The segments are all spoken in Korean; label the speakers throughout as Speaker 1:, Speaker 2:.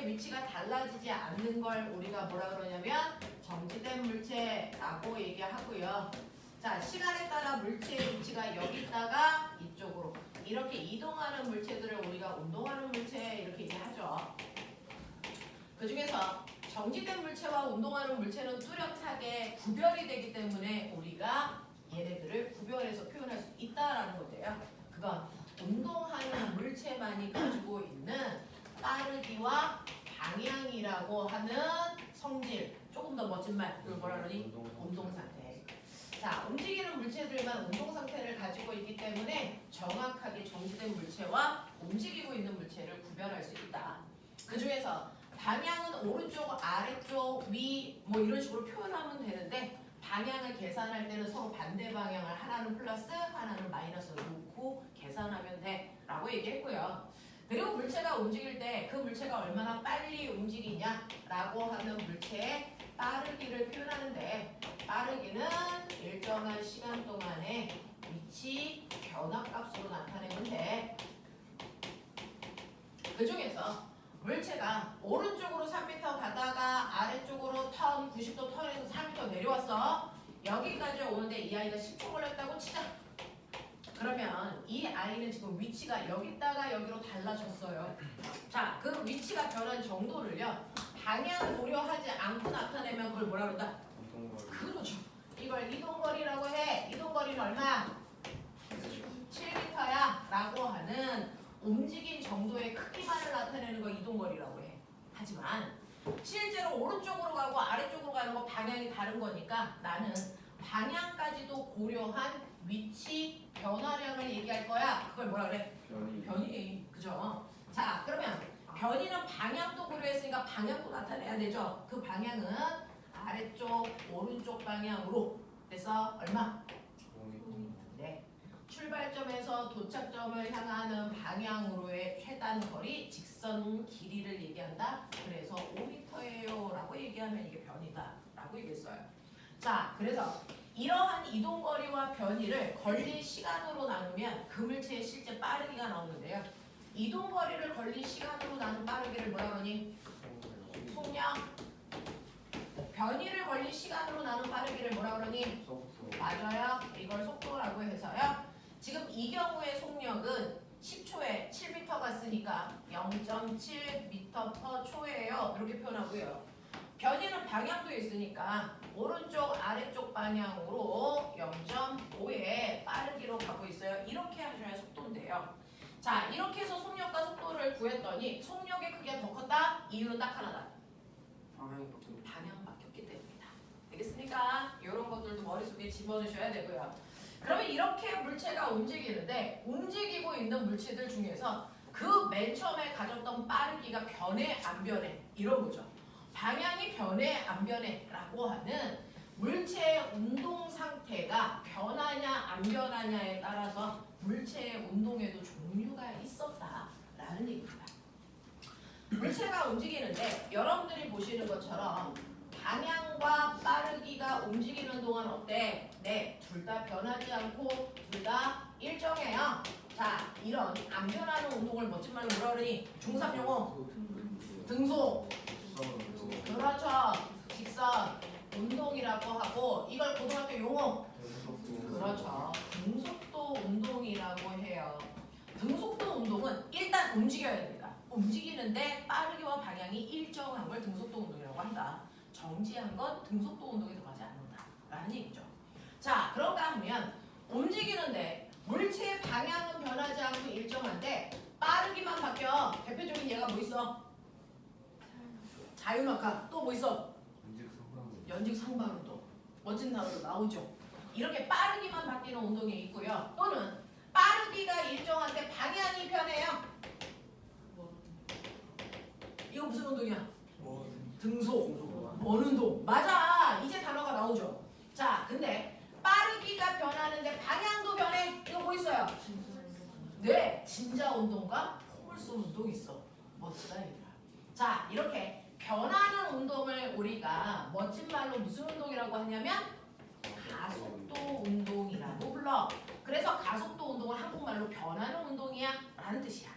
Speaker 1: 물체의 위치가 달라지지 않는 걸 우리가 뭐라 그러냐면 정지된 물체라고 얘기하고요. 자, 시간에 따라 물체의 위치가 여기 있다가 이쪽으로 이렇게 이동하는 물체들을 우리가 운동하는 물체 이렇게 얘기하죠. 그 중에서 정지된 물체와 운동하는 물체는 뚜렷하게 구별이 되기 때문에 우리가 얘네들을 구별해서 표현할 수 있다라는 건데요. 그건 운동하는 물체만이 가지고 있는 빠르기와 방향이라고 하는 성질, 조금 더 멋진 말, 그걸 뭐라 그러니? 운동 상태. 자, 움직이는 물체들만 운동 상태를 가지고 있기 때문에 정확하게 정지된 물체와 움직이고 있는 물체를 구별할 수 있다. 그 중에서 방향은 오른쪽, 아래쪽, 위 뭐 이런 식으로 표현하면 되는데 방향을 계산할 때는 서로 반대 방향을 하나는 플러스 하나는 마이너스로 놓고 계산하면 돼 라고 얘기했고요. 그리고 물체가 움직일 때 그 물체가 얼마나 빨리 움직이냐 라고 하는 물체의 빠르기를 표현하는데 빠르기는 일정한 시간 동안의 위치 변화값으로 나타내면 돼. 그 중에서 물체가 오른쪽으로 3m 가다가 아래쪽으로 턴 90도 턴에서 4m 내려왔어. 여기까지 오는데 이 아이가 10초 걸렸다고 치자. 그러면 이 아이는 지금 위치가 여기다가 여기로 달라졌어요. 자, 그 위치가 변한 정도를요. 방향을 고려하지 않고 나타내면 그걸 뭐라 그런다?
Speaker 2: 이동거리.
Speaker 1: 그렇죠. 이걸 이동거리라고 해. 이동거리는 얼마야? 7m야 라고 하는 움직인 정도의 크기만을 나타내는 거 이동거리라고 해. 하지만 실제로 오른쪽으로 가고 아래쪽으로 가는 거 방향이 다른 거니까 나는 방향까지도 고려한 위치 변화량을 얘기할 거야. 그걸 뭐라 그래? 변이. 그죠? 자, 그러면 변이는 방향도 고려했으니까 방향도 나타내야 되죠. 그 방향은 아래쪽, 오른쪽 방향으로. 그래서 얼마? 네. 출발점에서 도착점을 향하는 방향으로의 최단 거리, 직선 길이를 얘기한다. 그래서 5m예요 라고 얘기하면 이게 변이다 라고 얘기했어요. 자, 그래서 이러한 이동거리와 변이를 걸린 시간으로 나누면 그 물체의 실제 빠르기가 나오는데요. 이동거리를 걸린 시간으로 나눈 빠르기를 뭐라 그러니? 속력. 변이를 걸린 시간으로 나눈 빠르기를 뭐라 그러니?
Speaker 2: 속도.
Speaker 1: 맞아요. 이걸 속도라고 해서요. 지금 이 경우의 속력은 10초에 7m 갔으니까 0.7m/초예요. 이렇게 표현하고요. 변이는 방향도 있으니까 오른쪽 아래쪽 방향으로 0.5의 빠르기로 가고 있어요. 이렇게 하셔야 속도인데요. 자, 이렇게 해서 속력과 속도를 구했더니 속력의 크기가 더 컸다? 이유는 딱 하나다. 방향이 바뀌었기 때문이다. 알겠습니까? 이런 것들도 머릿속에 집어넣으셔야 되고요. 그러면 이렇게 물체가 움직이는데 움직이고 있는 물체들 중에서 그 맨 처음에 가졌던 빠르기가 변해 안 변해? 이런 거죠. 방향이 변해 안 변해? 라고 하는 물체의 운동 상태가 변하냐 안 변하냐에 따라서 물체의 운동에도 종류가 있었다라는 얘기입니다. 물체가 움직이는데 여러분들이 보시는 것처럼 방향과 빠르기가 움직이는 동안 어때? 네, 둘 다 변하지 않고 둘 다 일정해요. 자, 이런 안 변하는 운동을 멋진 말로 뭐라 그러니? 중3 용어 등속. 그렇죠. 직선 운동이라고 하고 이걸 고등학교 용어 그렇죠. 등속도 운동이라고 해요. 등속도 운동은 일단 움직여야 됩니다. 움직이는데 빠르기와 방향이 일정한 걸 등속도 운동이라고 한다. 정지한 건 등속도 운동에 들어가지 않는다라는 얘기죠. 자, 그런가 하면 움직이는데 물체의 방향은 변하지 않고 일정한데 빠르기만 바뀌어. 대표적인 예가 뭐 있어? 자유낙하. 또 뭐 있어? 연직 상반 운동. 멋진 단어로 나오죠. 이렇게 빠르기만 바뀌는 운동이 있고요. 또는 빠르기가 일정한데 방향이 변해요. 이거 무슨 운동이야? 등속. 원운동. 맞아. 이제 단어가 나오죠. 자, 근데 빠르기가 변하는데 방향도 변해. 이거 뭐 있어요? 네, 진자 운동과 포물선 운동이 있어. 멋지다 얘들아. 자, 이렇게 변하는 운동을 우리가 멋진 말로 무슨 운동이라고 하냐면 가속도 운동이라고 불러. 그래서 가속도 운동은 한국말로 변하는 운동이야 라는 뜻이야.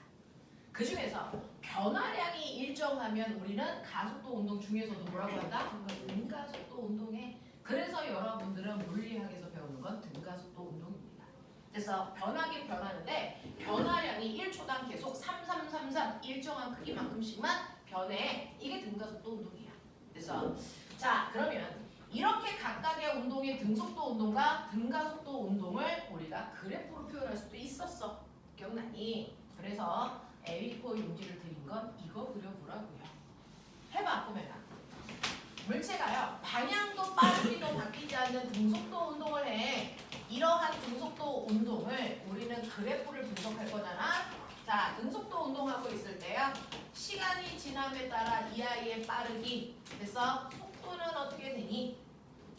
Speaker 1: 그 중에서 변화량이 일정하면 우리는 가속도 운동 중에서도 뭐라고 한다? 등가속도 운동에. 그래서 여러분들은 물리학에서 배우는 건 등가속도 운동입니다. 그래서 변하긴 변하는데 변화량이 1초당 계속 3333 일정한 크기만큼씩만 변해. 이게 등가속도 운동이야. 그래서 자 그러면 이렇게 각각의 운동의 등속도 운동과 등가속도 운동을 우리가 그래프로 표현할 수도 있었어. 기억나니? 그래서 A4 용지를 드린 건 이거 그려보라고요. 해봐 보면 물체가요 방향도 빠르기도 바뀌지 않는 등속도 운동을 해. 이러한 등속도 운동을 우리는 그래프를 분석할 거잖아. 자 등속도 운동하고 있을 때요 시간이 지남에 따라 이 아이의 빠르기 그래서 속도는 어떻게 되니?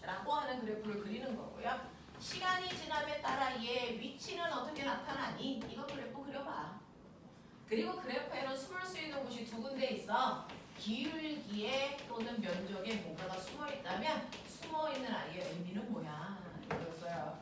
Speaker 1: 라고 하는 그래프를 그리는 거고요. 시간이 지남에 따라 얘의 위치는 어떻게 나타나니? 이거 그래프 그려봐. 그리고 그래프에는 숨을 수 있는 곳이 두 군데 있어. 기울기에 또는 면적에 뭔가가 숨어 있다면 숨어 있는 아이의 의미는 뭐야? 이거였어요.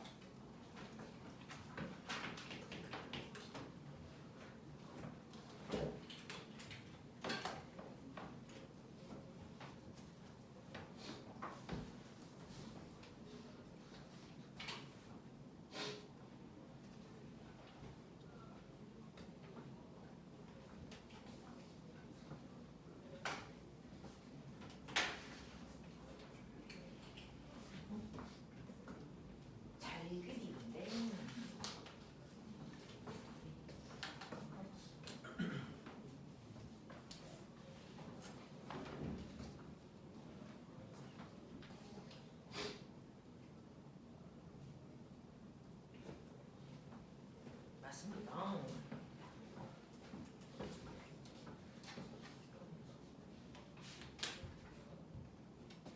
Speaker 1: 잘 그리는데. 맞습니다.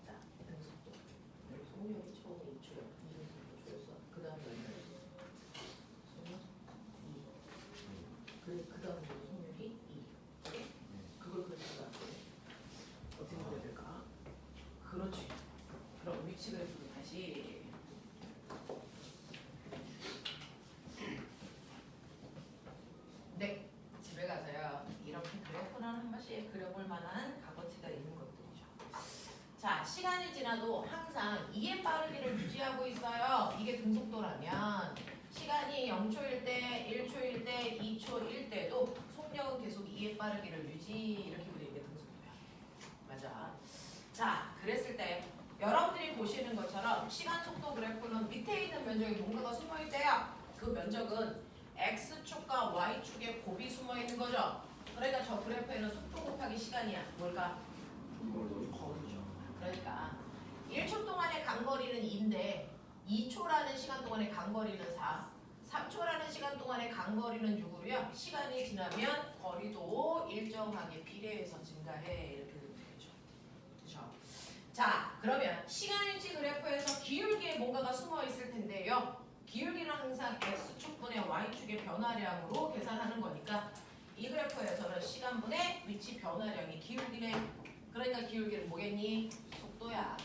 Speaker 1: 자, 등속도. 속력이 처음에 2초, 2초 그 다음에 속력 2. 그 다음에 속력이 2. 그걸 그리다가 어떻게 그려야 될까? 그렇지. 그럼 위치 그래프도 다시. 네, 집에 가서요. 이렇게 그래프는 한 번씩 그려볼 만한 값어치가 있는 것들이죠. 자, 시간이 지나도 항상 2의 빠르기를 유지하고 있어요. 이게 등속도라면 시간이 0초일 때, 1초일 때, 2초일 때도 속력은 계속 2의 빠르기를 유지 이렇게 그리는 게 등속도야. 맞아. 자, 그랬을 때 여러분들이 보시는 것처럼 시간 속도 그래프는 밑에 있는 면적에 뭔가가 숨어 있대요. 그 면적은 X축과 Y축에 곱이 숨어 있는 거죠. 그러니까 저 그래프에는 속도 곱하기 시간이야. 뭘까? 거리죠. 그러니까 1초 동안의 간거리는 2인데 2초라는 시간 동안의 간거리는 4, 3초라는 시간 동안의 간거리는 6으로요. 시간이 지나면 거리도 일정하게 비례해서 증가해. 이렇게 되면 되죠. 그렇죠? 자, 그러면 시간일지 그래프에서 기울기에 뭔가가 숨어 있을 텐데요. 기울기는 항상 X축분의 Y축의 변화량으로 계산하는 거니까 이 그래프에서는 시간분의 위치 변화량이 기울기네. 그러니까 기울기는 뭐겠니? 속도야.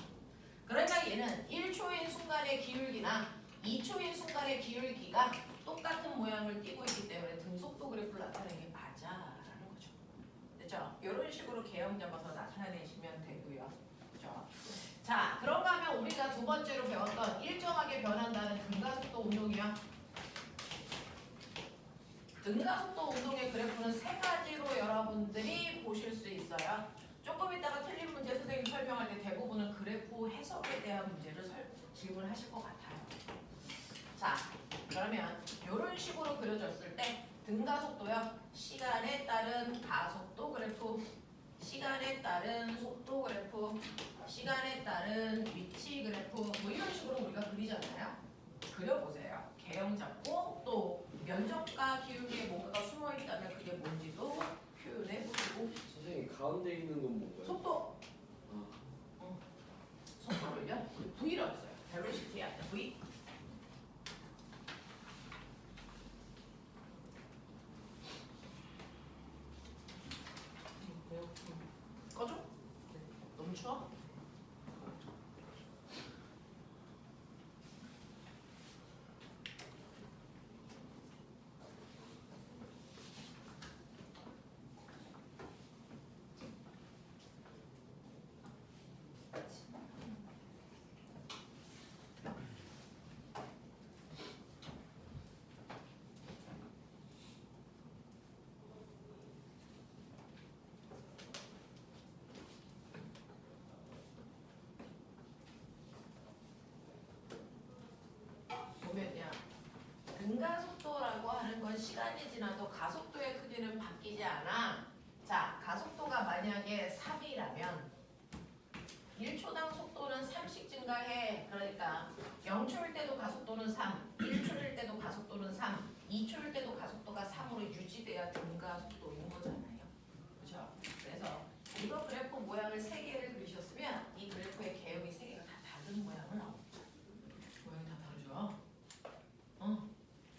Speaker 1: 그러니까 얘는 1초인 순간의 기울기나 2초인 순간의 기울기가 똑같은 모양을 띠고 있기 때문에 등속도 그래프를 나타내는 게 맞아라는 거죠. 됐죠? 이런 식으로 개형 잡아서 나타내시면 되고요. 그렇죠? 자, 그런가 하면 우리가 두 번째로 배웠던 일정하게 변한다는 등가속도 운동이야. 등가속도 운동의 그래프는 세 가지로 여러분들이 보실 수 있어요. 조금 이따가 틀린 문제 선생님 설명할 때 대부분은 그래프 해석에 대한 문제를 질문하실 것 같아요. 자, 그러면 이런 식으로 그려졌을 때 등가속도요. 시간에 따른 가속도 그래프, 시간에 따른 속도 그래프, 시간에 따른 위치 그래프 뭐 이런 식으로 우리가 그리잖아요. 그려보세요. 개형 잡고 또 면적과 기울기에 뭔가가 숨어 있다면 그게 뭔지도 표현해 보시고.
Speaker 2: 선생님 가운데 있는 건 뭔가요?
Speaker 1: 속도. 속도를요. 우리 V라고 써요. velocity 아니야. V. 꺼줘? 너무 추워? 등가속도라고 하는 건 시간이 지나도 가속도의 크기는 바뀌지 않아. 자, 가속도가 만약에 3이라면 1초당 속도는 3씩 증가해. 그러니까 0초일 때도 가속도는 3, 1초일 때도 가속도는 3, 2초일 때도 가속도가 3으로 유지돼야 등가속도인 거잖아요. 그렇죠? 그래서 이거 그래프 모양을 3개를 그리셨으면 이 그래프의 개형이 3개가 다 다른 모양을 나옵니다. 모양이 다 다르죠?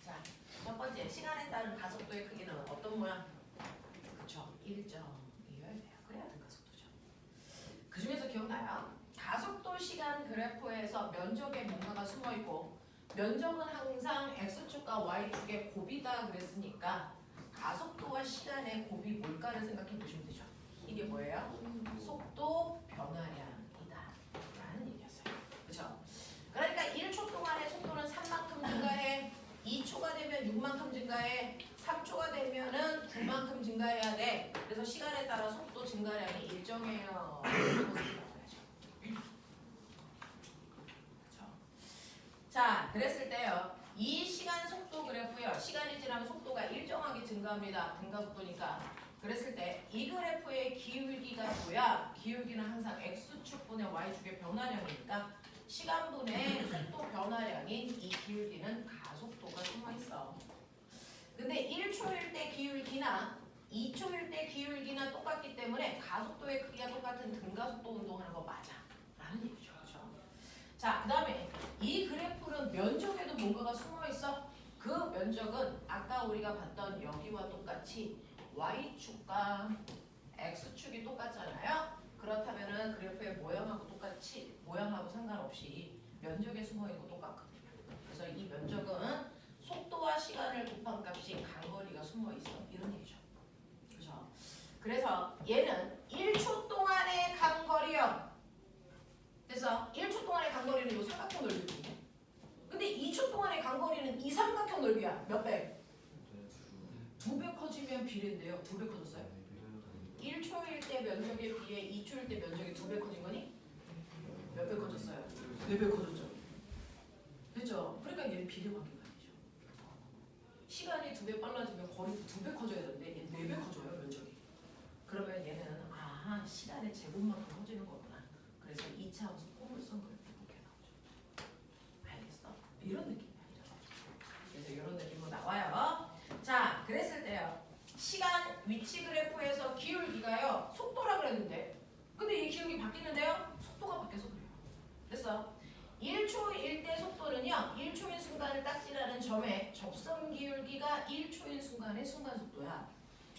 Speaker 1: 자, 첫 번째 시간에 따른 가속도의 크기는 어떤 모양? 그렇죠? 일정이어야 돼요. 그래야 등가속도죠. 그 중에서 기억나요? 가속도 시간 그래프에서 면적에 뭔가가 숨어 있고 면적은 항상 x축과 y축의 곱이다 그랬으니까 가속도와 시간의 곱이 뭘까를 생각해 보시면 되죠. 이게 뭐예요? 속도 변화량이다 라는 얘기였어요. 그렇죠? 그러니까 1초 동안의 속도는 3만큼 증가해. 2초가 되면 6만큼 증가해. 3초가 되면은 9만큼 증가해야 돼. 그래서 시간에 따라 속도 증가량이 일정해요. 자, 그랬을 때요. 이 시간 속도 그래프요. 시간이 지나면 속도가 일정하게 증가합니다. 등가속도니까. 그랬을 때 이 그래프의 기울기가 뭐야? 기울기는 항상 x축분의 y축의 변화량이니까 시간분의 속도 변화량인 이 기울기는 가속도가 숨어있어. 근데 1초일 때 기울기나 2초일 때 기울기나 똑같기 때문에 가속도의 크기가 똑같은 등가속도 운동하는 거 맞아 라는 얘기죠. 그렇죠? 자, 그 다음에 이 그래프는 면적에도 뭔가가 숨어있어. 그 면적은 아까 우리가 봤던 여기와 똑같이 y축과 x축이 똑같잖아요. 그렇다면은 그래프의 모양하고 똑같이 모양하고 상관없이 면적에 숨어있는 거 똑같거든요. 그래서 이 면적은 속도와 시간을 곱한 값이 간거리가 숨어있어. 이런 얘기죠. 그렇죠? 그래서 얘는 1초 동안의 간거리요. 그래서 1초 동안의 간거리는 이 삼각형 넓이거든요. 근데 2초 동안의 간거리는 이 삼각형 넓이야. 몇 배? 2배 커지면 비례인데요. 2배 커졌어요? 1초일 때 면적에 비해 2초일 때 면적이 2배 커진 거니? 몇 배 커졌어요? 4배 커졌죠. 됐죠? 그러니까 얘는 비례관계가 아니죠. 시간이 2배 빨라지면 거리도 2배 커져야 되는데 얘는 4배 커져요. 면적이. 그러면 얘는 시간의 제곱만큼 커지는 거구나. 그래서 2차함수 포물선 그래프 이렇게 나오죠. 알겠어? 이런 느낌이야. 그래서 이런 느낌으로 나와요. 자, 그랬을 때요. 시간 위치 그래프에서 기울기가요. 속도라 그랬는데 근데 이 기울기 바뀌는데요. 속도가 바뀌어서 그래요. 그래서 1초일 때 속도는요. 1초인 순간을 딱지라는 점에 접선 기울기가 1초인 순간의 순간 속도야.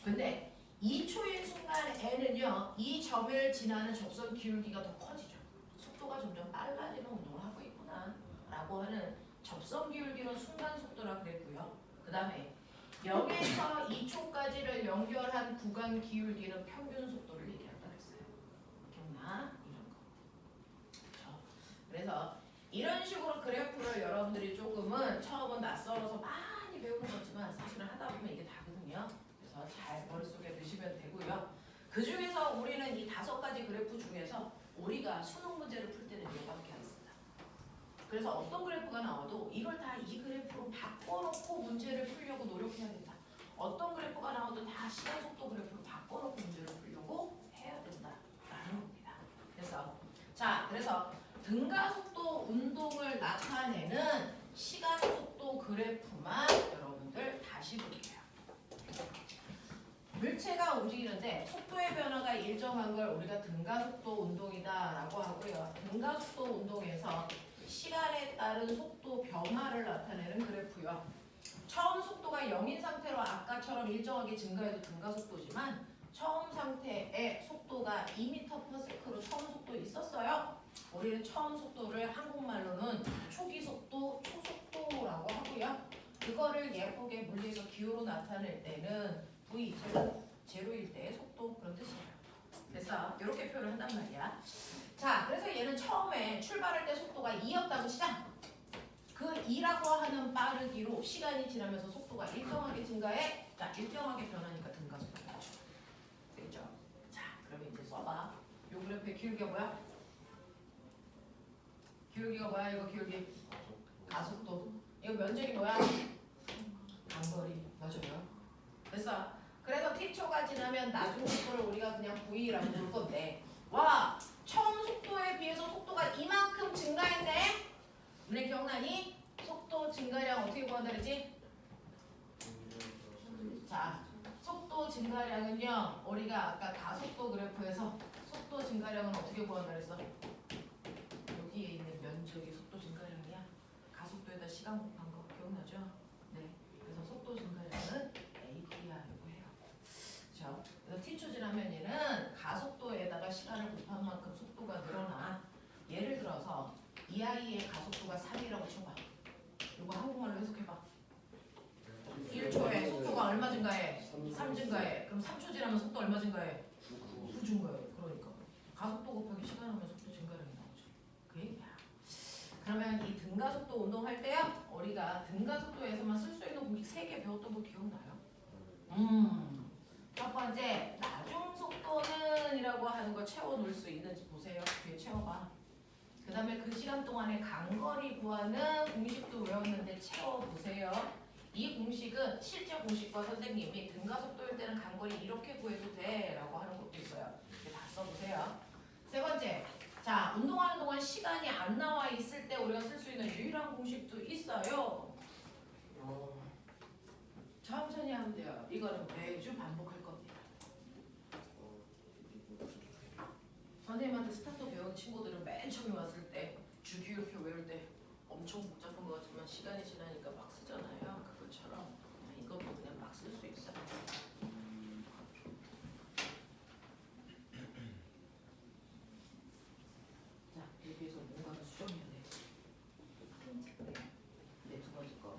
Speaker 1: 근데 2초인 순간에는요. 이 점을 지나는 접선 기울기가 더 커지죠. 속도가 점점 빨라지는 운동을 하고 있구나 라고 하는 접선 기울기는 순간 속도라 그랬고요. 그 다음에 0에서 2초까지를 연결한 구간 기울기는 평균 속도를 얘기한다 그랬어요. 기억나? 이런 거. 그렇죠? 그래서 이런 식으로 그래프를 여러분들이 조금은 처음은 낯설어서 많이 배우는 거지만 사실은 하다 보면 이게 다거든요. 그래서 잘 머릿속에 넣으시면 되고요. 그 중에서 우리는 이 5가지 그래프 중에서 우리가 수능 문제를 풀 때는 이거밖에 안 씁니다. 그래서 어떤 그래프가 나와도 이걸 다 이 그래프로 바꿔놓고 문제를 풀려고 노력해야 된다. 어떤 그래프가 나와도 다 시간 속도 그래프로 바꿔놓고 문제를 풀려고 해야 된다라는 겁니다. 그래서 등가속도 운동을 나타내는 시간 속도 그래프만 여러분들 다시 볼게요. 물체가 움직이는데 속도의 변화가 일정한 걸 우리가 등가속도 운동이다라고 하고요. 등가속도 운동에서 시간에 따른 속도 변화를 나타내는 그래프요. 처음 속도가 0인 상태로 아까처럼 일정하게 증가해도 등가속도지만 처음 상태의 속도가 2m/s로 처음 속도 있었어요. 우리는 처음 속도를 한국말로는 초기 속도, 초속도라고 하고요. 그거를 예쁘게 물리에서 기호로 나타낼 때는 V 제로일 때의 속도 그런 뜻이에요. 그래서 이렇게 표현을 한단 말이야. 자, 그래서 얘는 처음에 출발할 때 속도가 2였다고 치자. 그 2라고 하는 빠르기로 시간이 지나면서 속도가 일정하게 증가해. 자, 일정하게 변하니까 등가속도가 나죠. 됐죠? 자, 그러면 이제 써봐. 요 그래프의 기울기가 뭐야? 기울기가 뭐야? 이거 기울기 가속도. 이거 면적이 뭐야? 간거리 맞아요. 됐어. 그래서 t초가 지나면 나중 속도를 우리가 그냥 v라고 부를 건데 와 처음 속도에 비해서 속도가 이만큼 증가했네. 너네 기억나니? 속도 증가량 어떻게 구한다 그랬지? 자 속도 증가량은요 우리가 아까 가속도 그래프에서 속도 증가량은 어떻게 구한다 그랬어? 여기에 있는 면적이 속도 증가량이야. 가속도에다 시간 곱한 거 기억나죠? 네. 그래서 속도 증가량은 ATR이라고 해요. 그렇죠? 그래서 t초 지나면 얘는 가속도에다가 시간을 곱한 만큼 속도가 늘어나. 예를 들어서 이 아이의 가속도가 3이라고 쳐봐. 이거 한국말로 해석해봐. 1초에 속도가 얼마 증가해? 3 증가해. 그럼 3초 지나면 속도 얼마 증가해? 9 증가해. 그러니까 가속도 곱하기 시간하면 속도 증가량이 나오죠. 그 얘기야. 그러면 이 등가속도 운동할 때요 우리가 등가속도에서만 쓸 수 있는 공식 3개 배웠던 거 기억나요? 첫 번째 나중 속도는 이라고 하는 거 채워놓을 수 있는지 보세요. 뒤에 채워봐. 그 다음에 그 시간 동안에 간거리 구하는 공식도 외웠는데 채워보세요. 이 공식은 실제 공식과 선생님이 등가속도일 때는 간거리 이렇게 구해도 돼 라고 하는 것도 있어요. 이렇게 다 써보세요. 세 번째, 자 운동하는 동안 시간이 안 나와 있을 때 우리가 쓸 수 있는 유일한 공식도 있어요. 천천히 하면 돼요. 이거는 매주 반복할 겁니다. 선생님한테 스타트 배운 친구들은 맨 처음에 왔을 때 주기율표 외울 때 엄청 복잡한 것 같지만 시간이 지나니까 막 쓰잖아요. 그것처럼 이것도 그냥 막 쓸 수 있어요. 자, 여기에서 뭔가를 수정해야 돼. 네, 두 번째 거.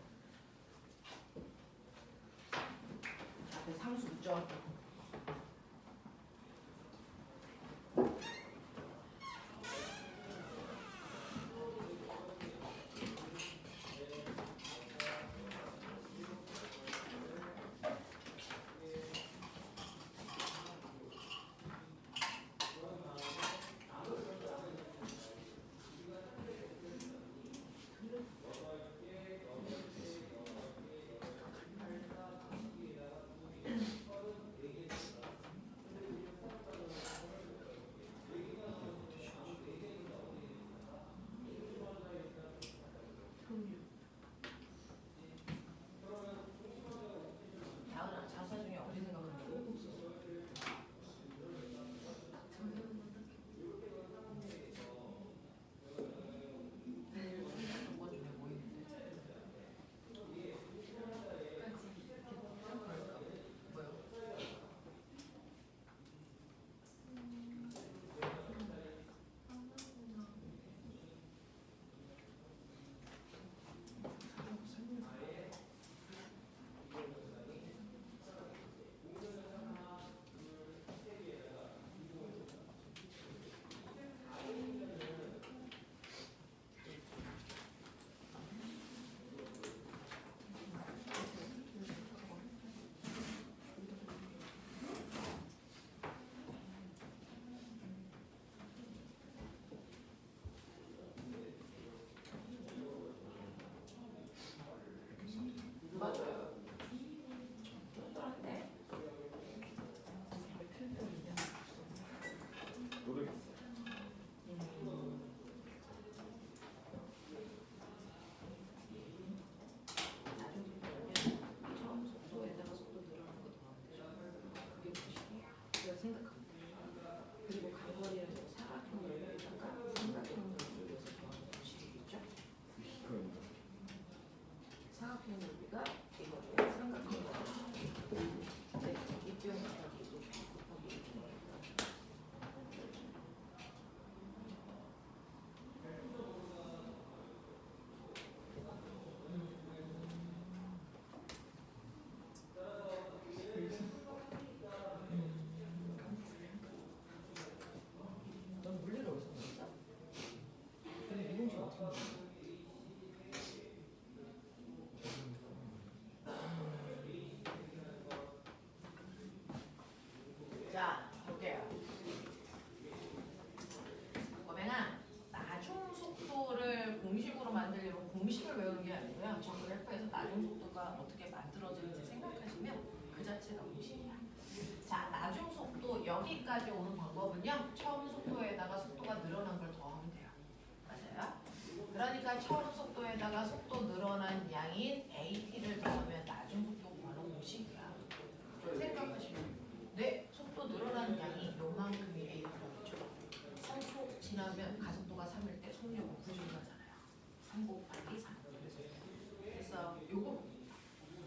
Speaker 1: 앞에 상수 붙죠? 다은아, 자사 중에 어디 생각하냐고? 어떤 것 중에 뭐 있는데? 뭐요? 맞아요. 쫀쫀한데?
Speaker 2: 모르겠어.
Speaker 1: 나중 속도는 처음 속도에다가 속도 늘어나는 거 더하면 되죠. 그게 공식이에요. 그걸 생각하면 돼요. 그리고 간거리에서 사각형에다가 삼각형을 돌려서 더하는 공식이겠죠. 사각형 넓이가 이거고 삼각형 넓이가 네, 입경 곱하기 높이 곱하기 이렇게. 넌 물리를 어디서 배웠어? 근데 이 공식 어떻게 배웠어? 속도가 어떻게 만들어지는지 생각하시면 그 자체가 공식이야. 자, 나중 속도 여기까지 오는 방법은요. 처음 속도에다가 속도가 늘어난 걸 더하면 돼요. 맞아요? 그러니까 처음 속도에다가 속도 늘어난 양인 AT를 더하면 나중 속도 구하는 공식이야. 생각하시면 네, 속도 늘어난 양이 요만큼이 A라고 죠 3초 지나면 가속도가 3일 때 속력은 9준다잖아요. 3 곱하기 3. 그래서 요거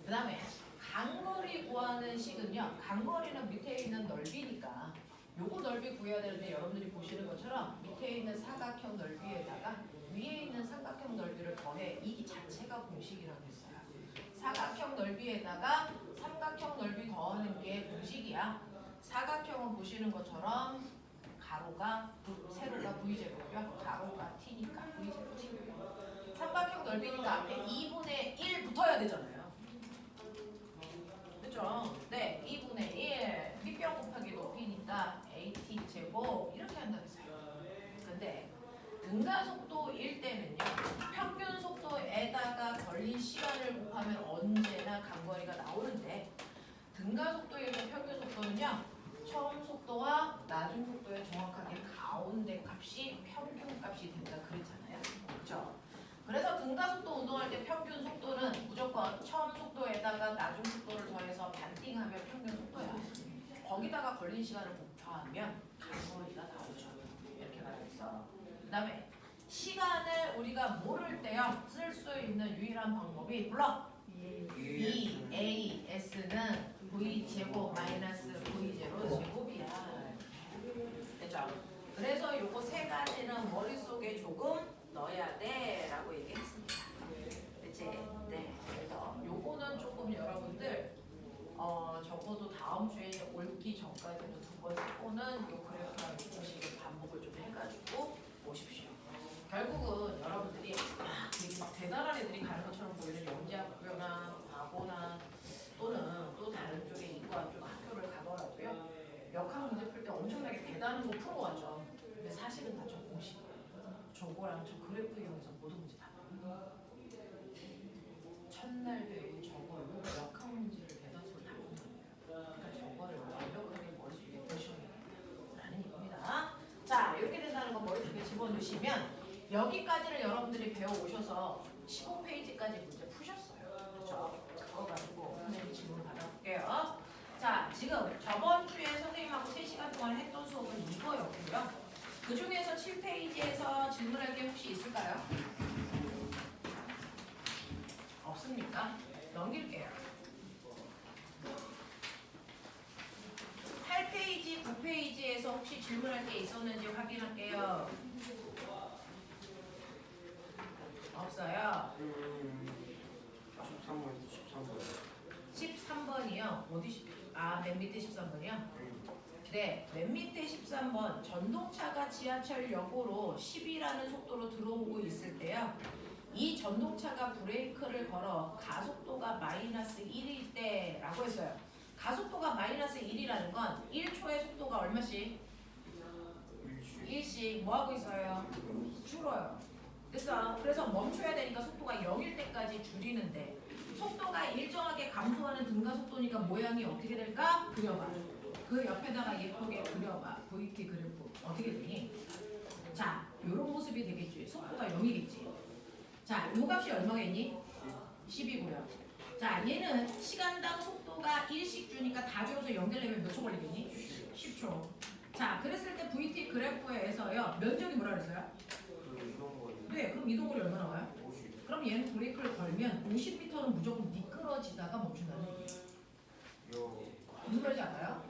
Speaker 1: 그 다음에 간거리 구하는 식은요. 간거리는 밑에 있는 넓이니까 요거 넓이 구해야 되는데 여러분들이 보시는 것처럼 밑에 있는 사각형 넓이에다가 위에 있는 삼각형 넓이를 더해 이 자체가 공식이라고 했어요. 사각형 넓이에다가 삼각형 넓이 더하는 게 공식이야. 사각형은 보시는 것처럼 가로가 세로가 V제곱이고요. 가로가 T니까 V제곱이고요. 삼각형 넓이니까 앞에 2분의 1 붙어야 되잖아요. 그죠? 네, 2분의 1 밑변 곱하기 높이니까 AT 제곱 이렇게 한다고 했어요. 근데 등가속도일 때는요. 평균 속도에다가 걸린 시간을 곱하면 언제나 간거리가 나오는데 등가속도일 때 평균 속도는요. 처음 속도와 나중 속도의 정확하게 가운데 값이 평균 값이 된다 그랬잖아요. 그렇죠? 그래서 등가속도 운동할 때 평균 속도는 무조건 처음 속도에다가 나중 속도를 더해서 반띵하면 평균 속도야. 거기다가 걸린 시간을 곱하면 간거리가 나오죠. 이렇게 말했어. 그 다음에 시간을 우리가 모를 때요. 쓸 수 있는 유일한 방법이 불러. VAS는 V제곱 마이너스 V0 제곱이야. 됐죠? 그래서 요거 세 가지는 머릿속에 조금 넣어야 돼 라고 얘기했습니다. 그치? 네. 그래서 요거는 조금 여러분들 적어도 다음 주에 올기 전까지는 두 번 쓰고는 요 그래프랑 공식을 반복을 좀 해가지고 오십시오. 결국은 여러분들이 되게 막 대단한 애들이 가는 것처럼 보이는 영재학교나 과고나 또는 또 다른 쪽에 이과 쪽 학교를 가더라도요. 역학 문제 풀 때 엄청나게 대단한 거 푼 거 같죠. 근데 사실은 다 저 공식. 저거랑 저 그래프 이용해서 모든 문제 다 풀어요. 첫날 배운 저걸로 역학 문제를 대다수를 다 푼 거예요. 그러니까 저거를 완벽하게 머릿속에 넣으셔라는 얘기입니다. 자, 이렇게 된다는 거 머릿속에 집어넣으시면 여기까지를 여러분들이 배워오셔서 15페이지까지 문제 푸셨어요. 그렇죠? 그거 가지고 선생님이 질문 받아볼게요. 자, 지금 저번 주에 선생님하고 3시간 동안 했던 수업은 이거였고요. 그 중에서 7페이지에서 질문할 게 혹시 있을까요? 없습니까? 넘길게요. 8페이지, 9페이지에서 혹시 질문할 게 있었는지 확인할게요. 없어요. 13번이요. 어디? 맨 밑에 13번이요? 네, 맨 밑에 13번. 전동차가 지하철역으로 10이라는 속도로 들어오고 있을 때요. 이 전동차가 브레이크를 걸어 가속도가 마이너스 1일 때라고 했어요. 가속도가 마이너스 1이라는 건 1초의 속도가 얼마씩? 1씩 뭐 하고 있어요? 줄어요. 그래서 멈춰야 되니까 속도가 0일 때까지 줄이는데 속도가 일정하게 감소하는 등가속도니까 모양이 어떻게 될까? 그려봐. 그 옆에다가 예쁘게 그려봐. VT 그래프 어떻게 되니? 자, 요런 모습이 되겠지. 속도가 0이겠지. 자, 요 값이 얼마겠니? 10이고요. 자, 얘는 시간당 속도가 1씩 주니까 다 줄어서 연결되면 몇 초 걸리겠니? 10초. 자, 그랬을 때 VT 그래프에서요. 면적이 뭐라 그랬어요? 네, 그럼 이동거리 얼마나 와요? 50. 그럼 얘는 브레이크를 걸면 50m는 무조건 미끄러지다가 멈춘다는 얘기예요. 무슨 말인지 알아요?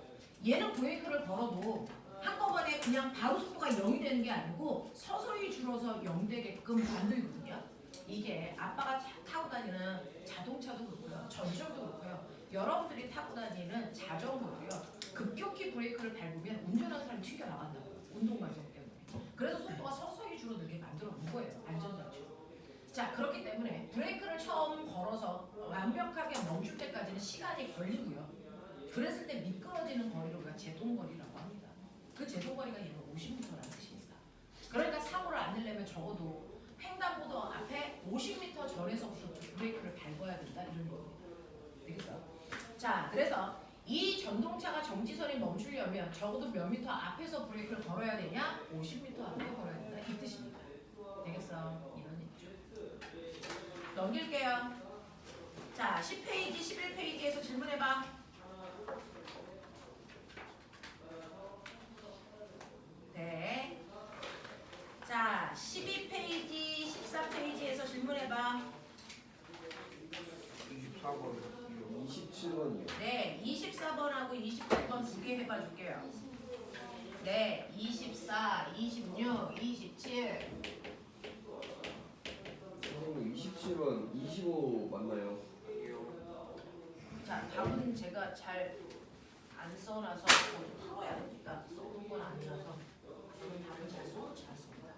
Speaker 1: 얘는 브레이크를 걸어도 한꺼번에 그냥 바로 속도가 0이 되는 게 아니고 서서히 줄어서 0 되게끔 만들거든요. 이게 아빠가 타고 다니는 자동차도 그렇고요. 전시장도 그렇고요. 여러분들이 타고 다니는 자전거도요. 급격히 브레이크를 밟으면 운전하는 사람이 튕겨나간다고요. 운동만성 때문에. 그래서 속도가 서서히 줄어들게 만들어 놓은 거예요. 안전장치로. 자, 그렇기 때문에 브레이크를 처음 걸어서 완벽하게 멈출 때까지는 시간이 걸리고요. 그랬을 때 미끄러지는 거리를 우리가 제동거리라고 합니다. 그 제동거리가 얘는 50m라는 뜻입니다. 그러니까 사고를 안 내려면 적어도 횡단보도 앞에 50m 전에서부터 브레이크를 밟아야 된다 이런 겁니다. 자, 그래서 이 전동차가 정지선이 멈추려면 적어도 몇 미터 앞에서 브레이크를 걸어야 되냐? 50m 앞에 걸어야 된다. 이 뜻입니다. 되겠어? 이런 얘기죠. 넘길게요. 자, 10페이지, 11페이지에서 질문해봐. 네. 자, 12페이지, 14페이지에서 질문해봐.
Speaker 2: 24번. 27번이요.
Speaker 1: 네, 24번하고 28번 두 개 해봐 줄게요. 네, 24, 26, 27.
Speaker 2: 선생님 27번 25 맞나요?
Speaker 1: 자, 답은 제가 잘 안 써놔서 풀어야 되니까 써놓은 건 아니라서 저는 답을 잘 써놓지 않습니다.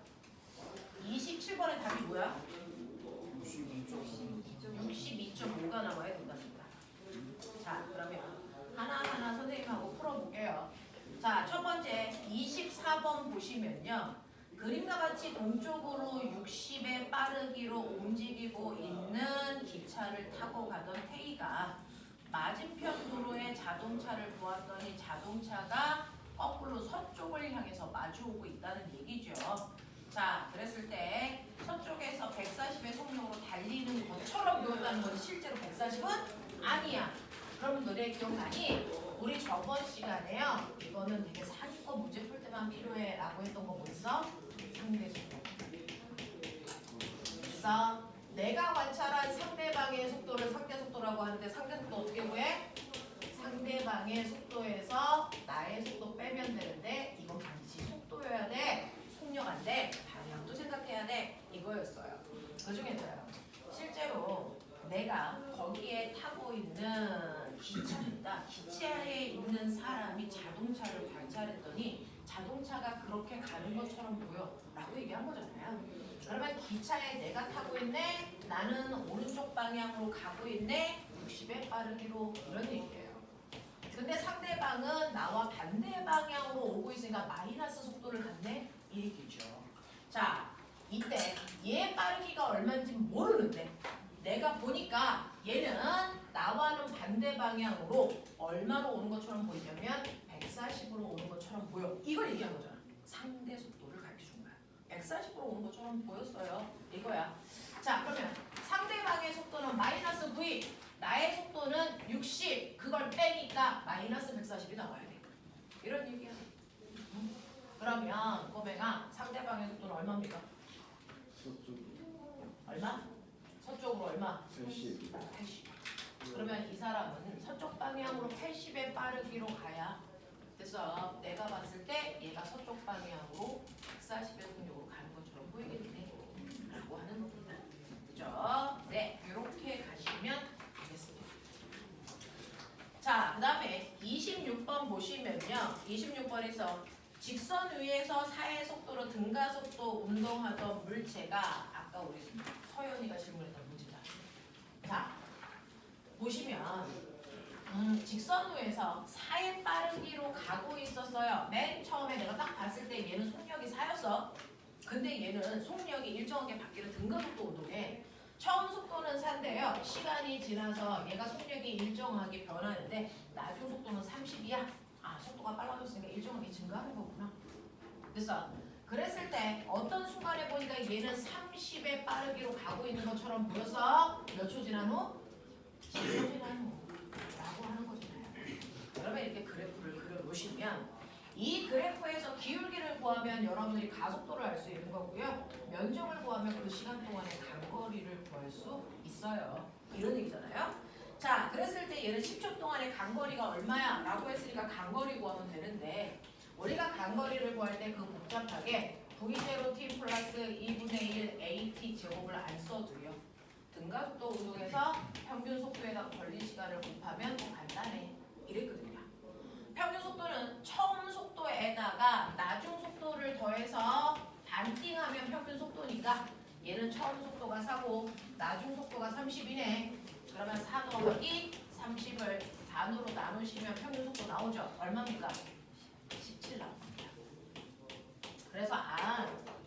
Speaker 1: 27번의 답이 뭐야? 62.5가 나와야 된답니다. 자, 그러면 하나하나 선생님하고 풀어볼게요. 자, 첫 번째 24번 보시면요. 그림과 같이 동쪽으로 60의 빠르기로 움직이고 있는 기차를 타고 가던 태희가 맞은편 도로에 자동차를 보았더니 자동차가 거꾸로 서쪽을 향해서 마주오고 있다는 얘기죠. 자, 그랬을 때 서쪽에서 140의 속력으로 달리는 것처럼 보였다는 것이 실제로 140은 아니야. 그럼 너네 기억나니? 우리 저번 시간에요. 이거는 되게 상위권 문제 풀 때만 필요해 라고 했던 거 뭐 있어? 상대속도. 그래서 내가 관찰한 상대방의 속도를 상대속도라고 하는데 상대속도 어떻게 구해? 상대방의 속도에서 나의 속도 빼면 되는데 이건 반드시 속도여야 돼. 속력 안 돼. 방향도 생각해야 돼. 이거였어요. 그 중에서요. 실제로 내가 거기에 타고 있는 기차입니다. 기차에 있는 사람이 자동차를 관찰했더니 자동차가 그렇게 가는 것처럼 보여 라고 얘기한 거잖아요. 그러면 기차에 내가 타고 있네, 나는 오른쪽 방향으로 가고 있네, 60의 빠르기로 이런 얘기예요. 근데 상대방은 나와 반대 방향으로 오고 있으니까 마이너스 속도를 갖네 이 얘기죠. 자, 이때 얘 빠르기가 얼마인지 모르는데 내가 보니까 얘는 나와는 반대 방향으로 얼마로 오는 것처럼 보이냐면 140으로 오는 것처럼 보여. 이걸 얘기한 거잖아. 상대 속도를 가르쳐준 거야. 140으로 오는 것처럼 보였어요. 이거야. 자, 그러면 상대방의 속도는 마이너스 V, 나의 속도는 60. 그걸 빼니까 마이너스 140이 나와야 돼. 이런 얘기야. 그러면 꼬맹아, 상대방의 속도는 얼마입니까?
Speaker 2: 서쪽
Speaker 1: 얼마? 서쪽으로 얼마?
Speaker 2: 80.
Speaker 1: 80. 그러면 이 사람은 서쪽 방향으로 80의 빠르기로 가야. 그래서 내가 봤을 때 얘가 서쪽 방향으로 140의 속력으로 가는 것처럼 보이겠네 라고 하는 겁니다. 그죠? 네, 이렇게 가시면 되겠습니다. 자, 그 다음에 26번 보시면요. 26번에서 직선 위에서 사의 속도로 등가속도 운동하던 물체가 아까 우리 서연이가 질문했던 문제다. 자, 보시면 직선 위에서 사의 빠르기로 가고 있었어요. 맨 처음에 내가 딱 봤을 때 얘는 속력이 4였어. 근데 얘는 속력이 일정하게 바뀌는 등가속도 운동에 처음 속도는 4인데요. 시간이 지나서 얘가 속력이 일정하게 변하는데 나중 속도는 30이야. 아, 속도가 빨라졌으니까 일정하게 증가하는 거구나. 그래서 그랬을 때 어떤 순간에 보니까 얘는 30의 빠르기로 가고 있는 것처럼 보여서 몇 초 지난 후? 10초 지난 후 라고 하는 거잖아요. 그러면 이렇게 그래프를 그려놓으시면 이 그래프에서 기울기를 구하면 여러분들이 가속도를 알 수 있는 거고요. 면적을 구하면 그 시간 동안의 간거리를 구할 수 있어요. 이런 얘기잖아요. 자, 그랬을 때 얘는 10초 동안의 간거리가 얼마야? 라고 했으니까 간거리 구하면 되는데 우리가 간거리를 구할 때 그 복잡하게 V0t 플러스 2분의 1 AT 제곱을 안 써도요. 등가속도 운동에서 평균 속도에다 걸린 시간을 곱하면 더 간단해. 이랬거든요. 평균 속도는 처음 속도에다가 나중 속도를 더해서 반띵하면 평균 속도니까 얘는 처음 속도가 4고 나중 속도가 30이네. 그러면 4 더하기 30을 반으로 나누시면 평균 속도 나오죠. 얼마입니까? 17 나옵니다. 그래서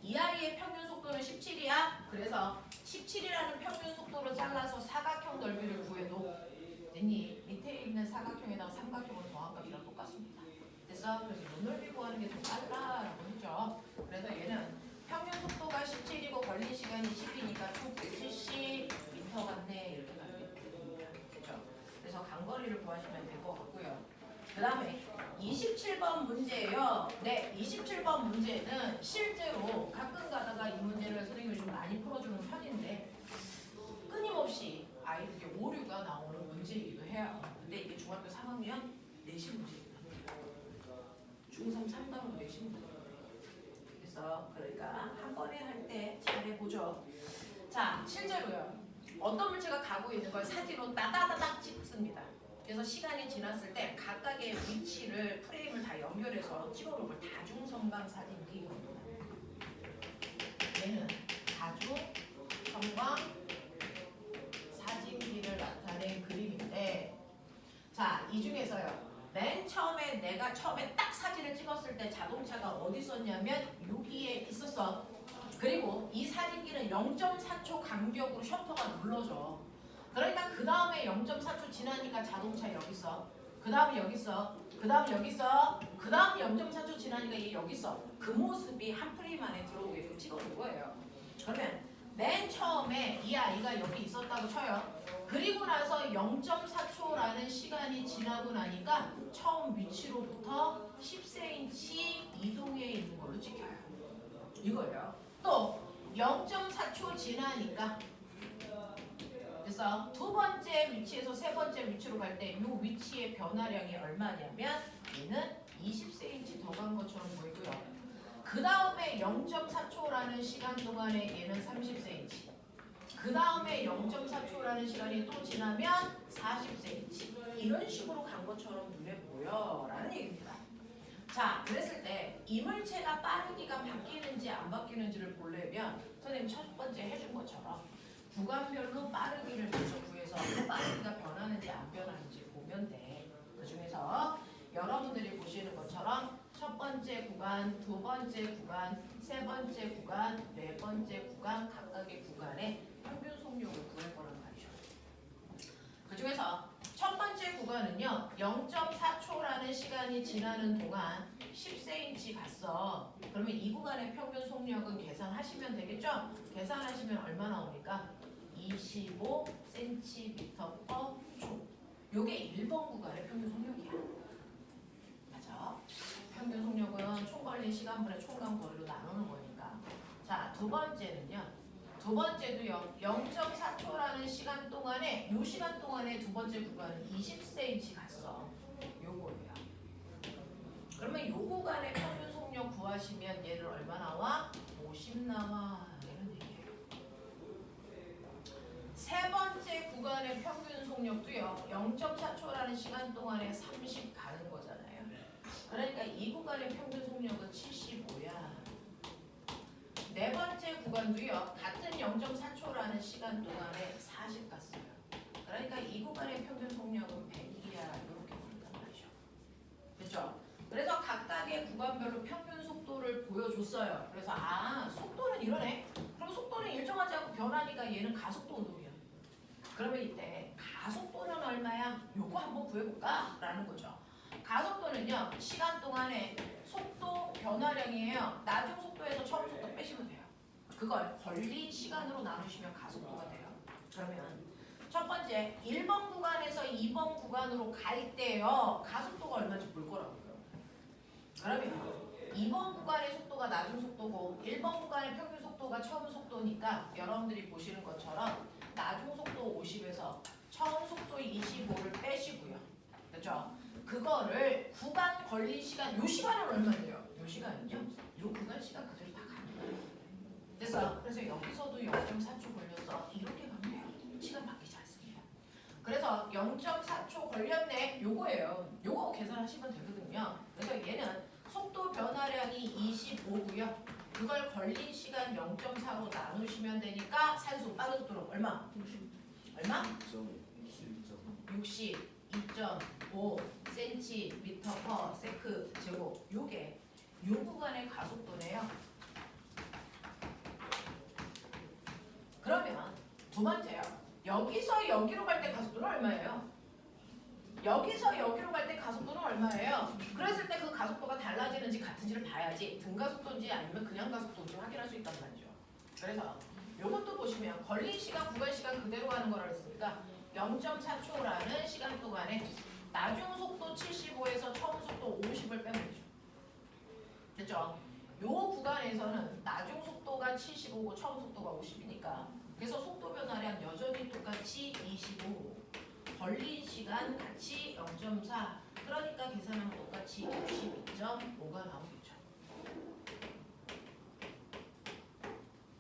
Speaker 1: 이 아이의 평균 속도는 17이야. 그래서 17이라는 평균 속도로 잘라서 사각형 넓이를 구해도 됐니? 밑에 있는 됐어? 그래서 눈높이 구하는 게 더 빨라라고 했죠. 그래서 얘는 평균 속도가 17이고 걸린 시간이 10이니까 총 170m 같네 이렇게 가면 됩니다. 그렇죠? 그래서 간거리를 구하시면 될 것 같고요. 그 다음에 27번 문제예요. 네, 27번 문제는 실제로 가끔 가다가 이 문제를 선생님이 좀 많이 풀어주는 편인데 끊임없이 아이들이 오류가 나오는 문제이기도 해요. 근데 이게 중학교 3학년 내신 문제입니다. 중3 3단원 내신 문제입니다. 그래서 그러니까 한 번에 할 때 잘해보죠. 자, 실제로요. 어떤 물체가 가고 있는 걸 사진으로 따다다닥 찍습니다. 그래서 시간이 지났을 때 각각의 위치를 프레임을 다 연결해서 찍어놓은 걸 다중성방 사진기. 얘는 다중성방 사진기를 나타낸 그림인데, 자, 이 중에서요. 맨 처음에 내가 처음에 딱 사진을 찍었을 때 자동차가 어디 있었냐면 여기에 있었어. 그리고 이 사진기는 0.4초 간격으로 셔터가 눌러져. 그러니까 그 다음에 0.4초 지나니까 자동차 여기 있어. 그 다음 여기 있어. 그 다음 여기 있어. 그 다음 0.4초 지나니까 얘 여기 있어. 그 모습이 한 프레임 안에 들어오게끔 찍어놓은 거예요. 그러면 맨 처음에 이 아이가 여기 있었다고 쳐요. 그리고 나서 0.4초라는 시간이 지나고 나니까 처음 위치로부터 10cm 이동해 있는 걸로 찍혀요. 이거예요. 또 0.4초 지나니까 그래서 두 번째 위치에서 세 번째 위치로 갈 때 이 위치의 변화량이 얼마냐면 얘는 20cm 더 간 것처럼 보이고요. 그 다음에 0.4초라는 시간 동안에 얘는 30cm. 그 다음에 0.4초라는 시간이 또 지나면 40cm. 이런 식으로 간 것처럼 눈에 보여 라는 얘기입니다. 자, 그랬을 때 이물체가 빠르기가 바뀌는지 안 바뀌는지를 보려면 선생님 첫 번째 해준 것처럼 구간별로 빠르기를 먼저 구해서 빠르기가 변하는지 안 변하는지 보면 돼. 그 중에서 여러분들이 보시는 것처럼 첫 번째 구간, 두 번째 구간, 세 번째 구간, 네 번째 구간 각각의 구간에 평균 속력을 구할 거란 말이죠. 그 중에서 첫 번째 구간은요. 0.4초라는 시간이 지나는 동안 10cm 갔어. 그러면 이 구간의 평균 속력은 계산하시면 되겠죠? 계산하시면 얼마 나옵니까? 25cm/초. 요게 1번 구간의 평균 속력이야. 맞아? 평균 속력은 총 걸린 시간분의 총간 거리로 나누는 거니까. 자, 두 번째는요. 두 번째도요. 0.4초라는 시간 동안에 요 시간 동안에 두 번째 구간은 20cm 갔어. 요거예요. 그러면 요 구간의 평균 속력 구하시면 얘를 얼마 나와? 50 나와. 이런 얘기예요. 세 번째 구간의 평균 속력도요. 0.4초라는 시간 동안에 30 가는 거잖아요. 그러니까 이 구간의 평균 속력은 75야. 네 번째 구간도요. 같은 0.4초라는 시간 동안에 40 갔어요. 그러니까 이 구간의 평균 속력은 100이야. 이렇게 보인단 말이죠. 그렇죠? 그래서 각각의 구간별로 평균 속도를 보여줬어요. 그래서 속도는 이러네. 그럼 속도는 일정하지 않고 변하니까 얘는 가속도 운동이야. 그러면 이때 가속도는 얼마야? 요거 한번 구해볼까? 라는 거죠. 가속도는요. 시간 동안에 속도 변화량이에요. 나중 속도에서 처음 속도 빼시면 돼요. 그걸 걸린 시간으로 나누시면 가속도가 돼요. 그러면 첫 번째 1번 구간에서 2번 구간으로 갈 때요. 가속도가 얼마인지 볼 거라고요. 그러면 2번 구간의 속도가 나중 속도고 1번 구간의 평균 속도가 처음 속도니까 여러분들이 보시는 것처럼 나중 속도 50에서 처음 속도 25를 빼시고요. 그렇죠? 그거를 구간 걸린 시간, 요 시간은 얼마예요? 요 시간은요? 요 구간 시간 그대로 다 가는 거예요. 됐어요? 그래서 여기서도 0.4초 걸렸어. 이렇게 가면 돼요. 시간 바뀌지 않습니다. 그래서 0.4초 걸렸네. 요거예요. 요거 계산하시면 되거든요. 그래서 얘는 속도 변화량이 25고요. 그걸 걸린 시간 0.4로 나누시면 되니까 산소 빠른 속도로 얼마? 60. 얼마? 62.5cm/s 제곱. 요게 요 구간의 가속도네요. 그러면 두 번째요. 여기서 여기로 갈 때 가속도는 얼마예요? 여기서 여기로 갈 때 가속도는 얼마예요? 그랬을 때 그 가속도가 달라지는지 같은지를 봐야지 등가속도인지 아니면 그냥 가속도인지 확인할 수 있단 말이죠. 그래서 요것도 보시면 걸린 시간, 구간 시간 그대로 가는 거라 했으니까 0.4초라는 시간 동안에 나중 속도 75에서 처음 속도 50을 빼면 되죠. 됐죠? 요 구간에서는 나중 속도가 75고 처음 속도가 50이니까 그래서 속도 변화량 여전히 똑같이 25, 걸린 시간 같이 0.4, 그러니까 계산하면 똑같이 62.5가 나오겠죠.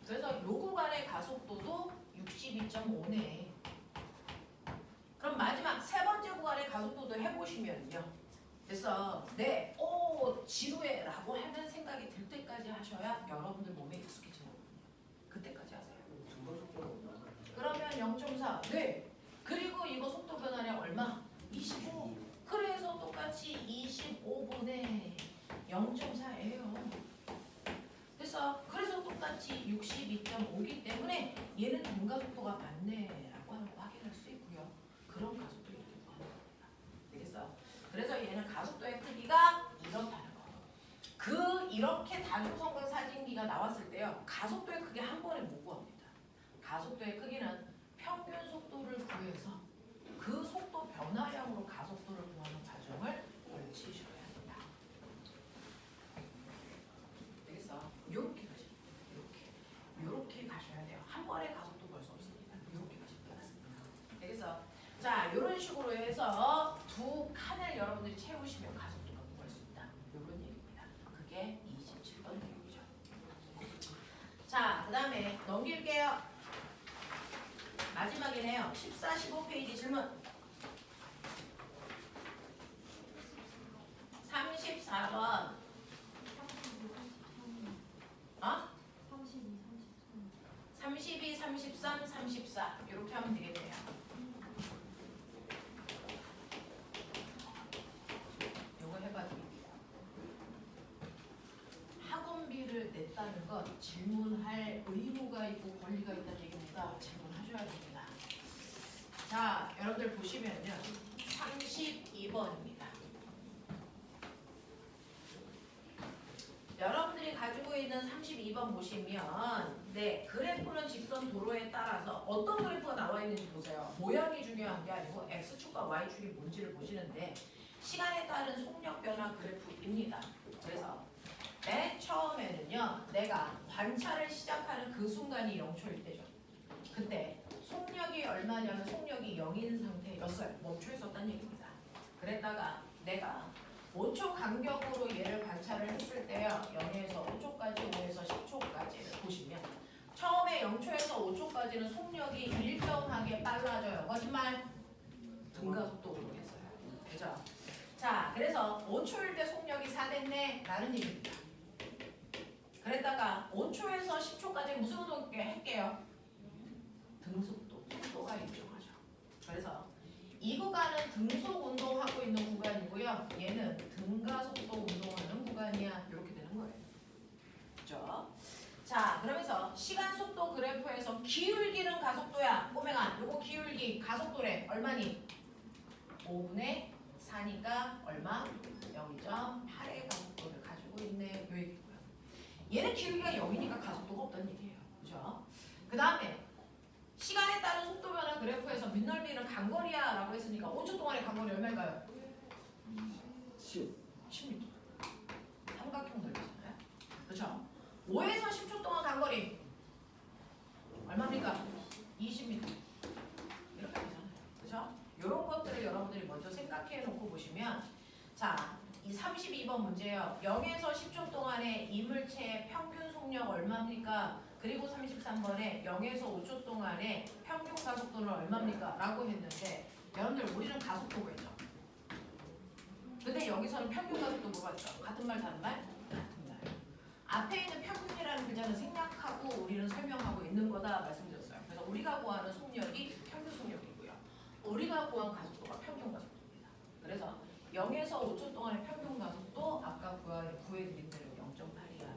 Speaker 1: 그래서 요 구간의 가속도도 62.5네. 그럼 마지막 세 번째 구간의 가속도도 해보시면요. 그래서 네, 오 지루해라고 하는 생각이 들 때까지 하셔야 여러분들 몸에 익숙해지는 거거든요. 그때까지 하세요. 그러면 0.4, 네. 그리고 이거 속도 변화량 얼마? 25. 그래서 똑같이 25분의 0.4예요. 그래서 똑같이 62.5기 때문에 얘는 등가속도가 맞네라고 하는 거 확인할 수 있고요. 그런 가속도 이렇게 구하는 겁니다. 되겠어? 그래서 얘는 가속도의 크기가 이렇다는 거. 이렇게 다중성분 사진기가 나왔을 때요. 가속도의 크기 한 번에 못 구합니다. 가속도의 크기는 평균 속도를 구해서 그 속도 변화량으로 가속도를 구하는 과정을 걸치셔야 합니다. 되겠어? 요렇게 가시면 요렇게 가셔야 돼요. 한 번에 가속도 볼 수 없습니다. 요렇게 가시면 되겠습니다. 되겠어? 자, 요런 식으로 해서 두 칸을 여러분들이 채우시면 가속도가 구할 수 있다. 요런 얘기입니다. 그게 27번 내용이죠. 자, 그 다음에 넘길게요. 마지막이네요. 14, 15페이지 질문. 34번. 어? 32, 33, 34 이렇게 하면 되겠네요. 요거 해봐 드릴게요. 학원비를 냈다는 건 질문할 의무가 있고 권리가 있다는 얘기입니다. 질문하셔야 됩니다. 자, 여러분들 보시면요. 32번입니다. 여러분들이 가지고 있는 32번 보시면 네, 그래프는 직선 도로에 따라서 어떤 그래프가 나와 있는지 보세요. 모양이 중요한 게 아니고 X축과 Y축이 뭔지를 보시는데 시간에 따른 속력 변화 그래프입니다. 그래서 맨 처음에는요. 내가 관찰을 시작하는 그 순간이 0초일 때죠. 그때 속력이 얼마냐면 속력이 0인 상태였어요. 멈춰 있었다는 얘기입니다. 그랬다가 내가 5초 간격으로 얘를 관찰을 했을 때요. 0에서 5초까지, 5에서 10초까지를 보시면 처음에 0초에서 5초까지는 속력이 일정하게 빨라져요. 거짓말? 등가속도로 했어요. 그죠? 자, 그래서 5초일 때 속력이 4 됐네 라는 얘기입니다. 그랬다가 5초에서 10초까지 무슨 운동 할게요? 등속도, 속도가 일정하죠. 그래서 이 구간은 등속 운동하고 있는 구간이고요. 얘는 등가속도 운동하는 구간이야. 이렇게 되는 거예요. 그렇죠? 자, 그러면서 시간 속도 그래프에서 기울기는 가속도야. 꼬맹아, 요거 기울기 가속도래. 얼마니? 5분의 4니까 얼마? 0.8의 가속도를 가지고 있네. 요 얘기고요. 얘는 기울기가 0이니까 가속도가 없다는 얘기예요. 그렇죠? 그 다음에 시간에 따른 속도 변화 그래프에서 민넓이는 간거리야 라고 했으니까 5초 동안의 간거리 얼마일까요? 10m. 삼각형 넓이잖아요. 그렇죠? 5에서 10초 동안 간거리 얼마입니까? 20m. 이렇게 되잖아요. 그렇죠? 이런 것들을 여러분들이 먼저 생각해 놓고 보시면 자, 이 32번 문제예요. 0에서 10초 동안의 이물체의 평균 속력 얼마입니까? 그리고 33번에 0에서 5초 동안의 평균 가속도는 얼마입니까? 라고 했는데 여러분들 우리는 가속도가 있죠. 근데 여기서는 평균 가속도 물어봤죠. 같은 말 다른 말? 같은 말. 앞에 있는 평균이라는 글자는 생략하고 우리는 설명하고 있는 거다 말씀드렸어요. 그래서 우리가 구하는 속력이 평균 속력이고요. 우리가 구한 가속도가 평균 가속도입니다. 그래서 0에서 5초 동안의 평균 가속도 아까 구해드린 대로 0.8이야.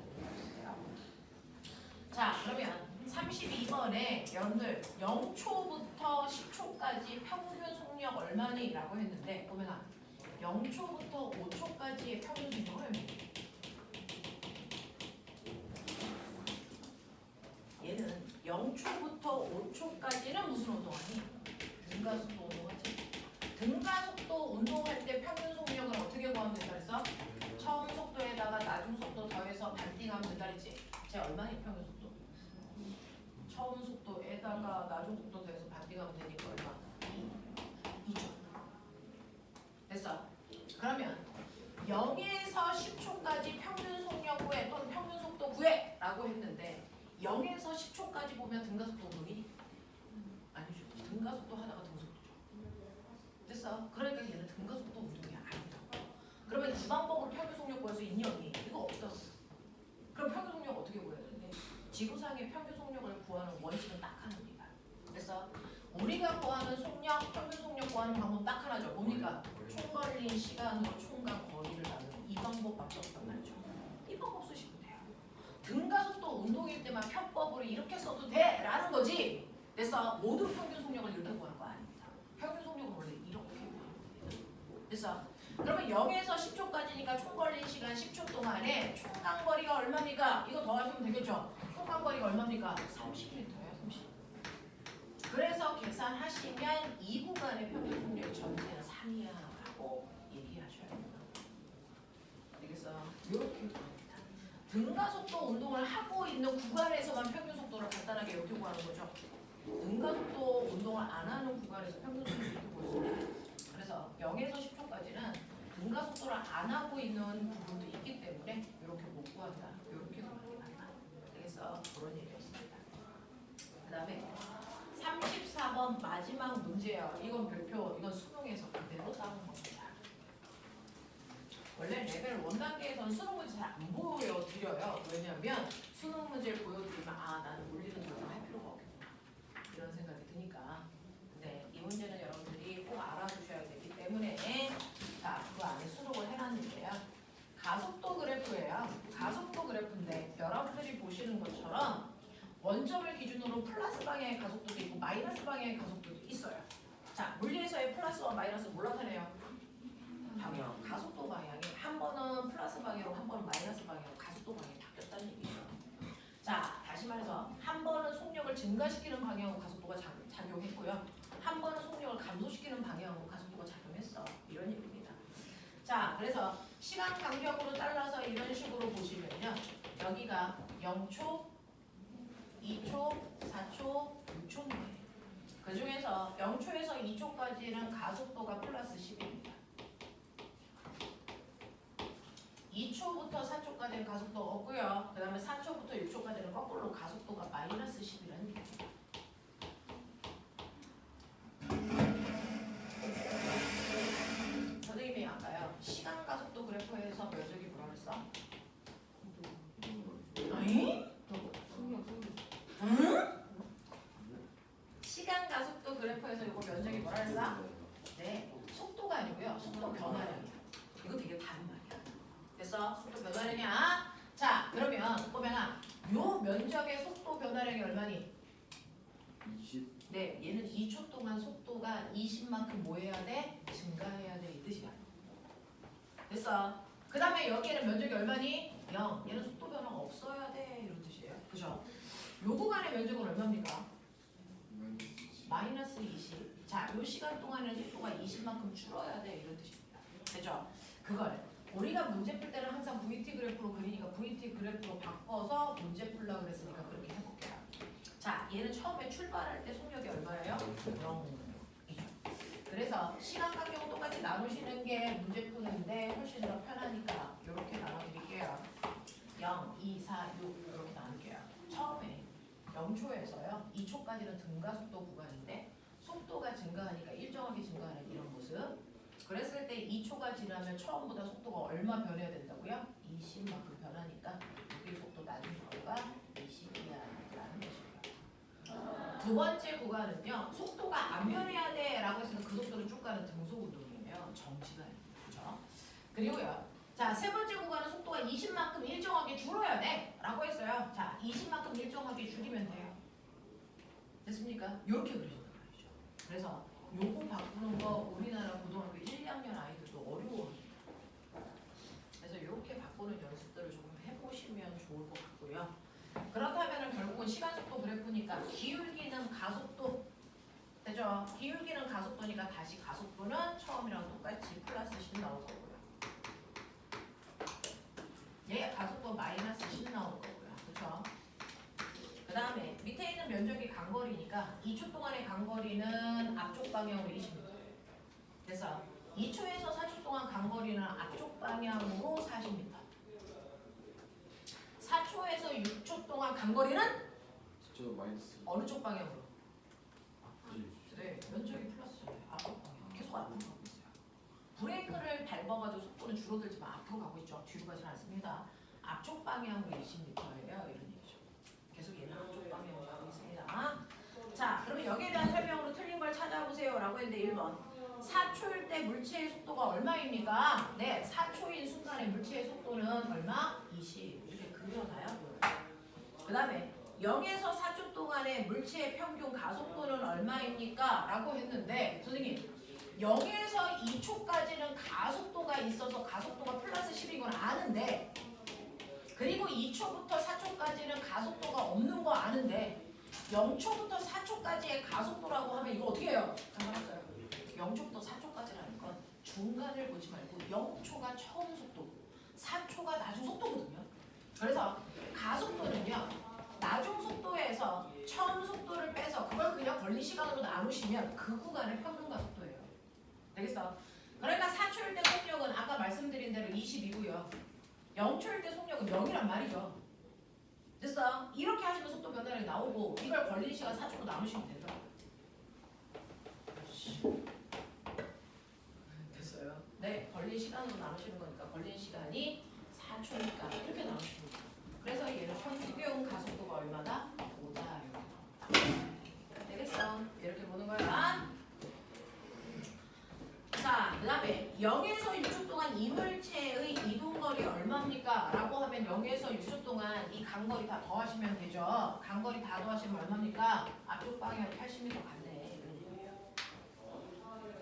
Speaker 1: 자, 그러면 32번에 여러분들 0초부터 10초까지 평균 속력 얼마니? 라고 했는데 보면 0초부터 5초까지의 평균 속력을 얘는 0초부터 5초까지는 무슨 운동하니? 등가속도 운동하지. 등가속도 운동할 때 평균 속력을 어떻게 구하면 된다 그랬어? 처음 속도에다가 나중 속도 더해서 반띵하면 된다 그랬지. 제 얼마니 평균 속도? 처음 속도에다가 나중 속도 더해서 반띵하면 되니까 얼마? 2초. 됐어. 그러면 0에서 10초까지 평균 속력 구해 또는 평균 속도 구해 라고 했는데 0에서 10초까지 보면 등가속도 운동이? 아니죠. 등가속도 하다가 등속도죠. 됐어. 그러니까 얘는 등가속도 운동이 아니라고. 그러면 이 방법으로 평균 속력 구할 수 있니 없니? 이거 없다고. 그럼 평균 속력 어떻게 구해야 되는데? 지구상의 평균 속력을 구하는 원칙은 딱 하나입니다. 그래서 우리가 구하는 속력, 평균 속력 구하는 방법은 딱 하나죠. 뭡니까? 총 걸린 시간으로 총과 거리를 나누는 이 방법밖에 없단 말이죠. 이 방법 쓰시면 돼요. 등가속도 운동일 때만 편법으로 이렇게 써도 돼! 라는 거지. 그래서 모든 평균 속력을 이렇게 구하는 거 아닙니다. 평균 속력은 원래 이렇게 구하는 겁니다. 그래서 그러면 0에서 10초까지니까 총 걸린 시간 10초 동안에 총간거리가 얼마입니까? 이거 더하시면 되겠죠? 총간거리가 얼마입니까? 30m예요. 30. 그래서 계산하시면 이 구간의 평균 속력이 전체는 3이야라고 얘기하셔야 됩니다. 알겠어? 이렇게 구합니다. 등가속도 운동을 하고 있는 구간에서만 평균 속도를 간단하게 이렇게 구하는 거죠. 등가속도 운동을 안 하는 구간에서 평균 속도를 이렇게 구할 수 있어요. 그래서 0에서 10초까지는 등가속도를 안 하고 있는 부분도 있기 때문에 이렇게 못 구한다. 이렇게 구하는 게 맞다. 그래서 그런 얘기였습니다. 그 다음에 34번 마지막 문제예요. 이건 별표, 이건 수능에서 그대로 따온 겁니다. 원래 레벨 1단계에서는 수능 문제 잘 안 보여드려요. 왜냐하면 수능 문제를 보여드리면 나는 물리는 도전할 필요가 없겠구나 이런 생각이 드니까. 근데 이 문제는 여러분들이 꼭 알아두셔야 되기 때문에 자, 그 안에 수록을 해놨는데요. 가속도 그래프예요. 가속도 그래프인데 여러분들이 보시는 것처럼 원점을 기준으로 플러스 방향의 가속도도 있고 마이너스 방향의 가속도도 있어요. 자, 물리에서의 플러스와 마이너스 뭘 나타내요? 방향, 가속도 방향이 한 번은 플러스 방향으로 한 번은 마이너스 방향으로 가속도 방향이 바뀌었다는 얘기죠. 자, 다시 말해서 한 번은 속력을 증가시키는 방향으로 가속도가 작용했고요. 한 번은 속력을 감소시키는 방향으로 가속도가 작용했어. 이런 얘기입니다. 자, 그래서 시간 간격으로 잘라서 이런 식으로 보시면요. 여기가 0초, 2초, 4초, 6초인데 그 중에서 0초에서 2초까지는 가속도가 플러스 10입니다. 2초부터 4초까지는 가속도 없고요. 그 다음에 4초부터 6초까지는 거꾸로 가속도가 마이너스 10이라는 얘기입니다. 선생님이 아까요. 시간 가속도 그래프에서 면적이 뭐라 그랬어? 아니? 응? 시간 가속도 그래프에서 이거 면적이 뭐라 그랬어? 네, 속도가 아니고요. 속도 변화량이야. 이거 되게 다른 말이야. 그래서 속도 변화량이야. 자, 그러면 보면아, 요 면적의 속도 변화량이 얼마니?
Speaker 2: 20.
Speaker 1: 네, 얘는 2초 동안 속도가 20만큼 뭐 해야 돼? 증가해야 돼. 이 뜻이야. 됐어. 그 다음에 여기에는 면적이 얼마니? 0. 얘는 속도 변화가 없어야 돼. 이런 뜻이에요. 그죠? 요 구간의 면적은 얼마입니까? 마이너스 20. 자, 요 시간 동안에는 속도가 20만큼 줄어야 돼. 이런 뜻입니다. 되죠? 그걸 우리가 문제 풀 때는 항상 VT 그래프로 그리니까 VT 그래프로 바꿔서 문제 풀려고 그랬으니까 그렇게 해볼게요. 자, 얘는 처음에 출발할 때 속력이 얼마예요? 0이죠. 그래서 시간 간격은 똑같이 나누시는 게 문제 푸는데 훨씬 더 편하니까 이렇게 나눠드릴게요. 0, 2, 4, 6 이렇게 나눌게요. 처음에 0초에서요. 2초까지는 등가속도 구간인데 속도가 증가하니까 일정하게 증가하는 이런 모습. 그랬을 때 2초가 지나면 처음보다 속도가 얼마 변해야 된다고요? 20만큼 변하니까 여기 속도 나중 속도가 20이야라는 것이고요. 두 번째 구간은요. 속도가 안 변해야 돼 라고 했으면 그 속도를 쭉 가는 등속 운동이에요. 정지가 아니에요. 그렇죠? 그리고요. 자, 세 번째 구간은 속도가 20만큼 일정하게 줄어야 돼 라고 했어요. 자, 20만큼 일정하게 줄이면 돼요. 됐습니까? 이렇게 그려진단 말이죠. 그래서 요거 바꾸는 거 우리나라 고등학교 1, 2학년 아이들도 어려워합니다. 그래서 이렇게 바꾸는 연습들을 조금 해보시면 좋을 것 같고요. 그렇다면 결국은 시간 속도 그래프니까 기울기는 가속도 되죠? 기울기는 가속도니까 다시 가속도는 처음이랑 똑같이 플러스 10 나올 거고요. 얘 가속도 마이너스 10 나올 거고요. 그렇죠? 그 다음에 밑에 있는 면적이 간거리니까 2초 동안의 간거리는 앞쪽 방향으로 20m. 그래서 2초에서 4초 동안 간거리는 앞쪽 방향으로 40m. 4초에서 6초 동안 간거리는
Speaker 2: 저 마이너스
Speaker 1: 어느 쪽 방향으로?
Speaker 2: 이.
Speaker 1: 네, 면적이 플러스예요. 앞쪽 방향. 계속 앞으로 가고 있어요. 브레이크를 밟아가지고 속도는 줄어들지만 앞으로 가고 있죠. 뒤로 가지는 않습니다. 앞쪽 방향으로 20m예요. 이런 얘기죠. 계속 얘는 앞쪽 방향으로 가고 있습니다. 자, 그러면 여기에 대한 설명으로 틀린 걸 찾아보세요. 라고 했는데 1번. 4초일 때 물체의 속도가 얼마입니까? 네, 4초인 순간의 물체의 속도는 얼마? 20. 이렇게 그려놔야 보여요. 그 다음에 0에서 4초 동안의 물체의 평균 가속도는 얼마입니까? 라고 했는데 선생님 0에서 2초까지는 가속도가 있어서 가속도가 플러스 10인 건 아는데 그리고 2초부터 4초까지는 가속도가 없는 거 아는데 0초부터 4초까지의 가속도라고 하면 이거 어떻게 해요? 상관없어요. 0초부터 4초까지라는 건 중간을 보지 말고 0초가 처음 속도고 4초가 나중 속도거든요. 그래서 가속도는요. 나중 속도에서 처음 속도를 빼서 그걸 그냥 걸린 시간으로 나누시면 그 구간의 평균 가속도예요. 되겠어? 그러니까 4초일 때 속력은 아까 말씀드린 대로 20이고요. 0초일 때 속력은 0이란 말이죠. 됐어? 이렇게 하시면 속도 변화량이 나오고 이걸 걸린 시간 4초로 나누시면 되더라고요. 됐어요? 네, 걸린 시간으로 나누시는 거니까 걸린 시간이 4초니까 이렇게 나누시면 돼요. 그래서 얘는 평균 가속도가 얼마다? 5다. 되겠어? 이렇게 보는 거야. 자, 그 다음에 0에서 6초 동안 이물체의 이동거리 얼마입니까? 라고 하면 0에서 6초 동안 이 간거리 다 더하시면 되죠. 간거리 다 더하시면 얼마입니까? 앞쪽 방향 80m 간대. 이런 거예요.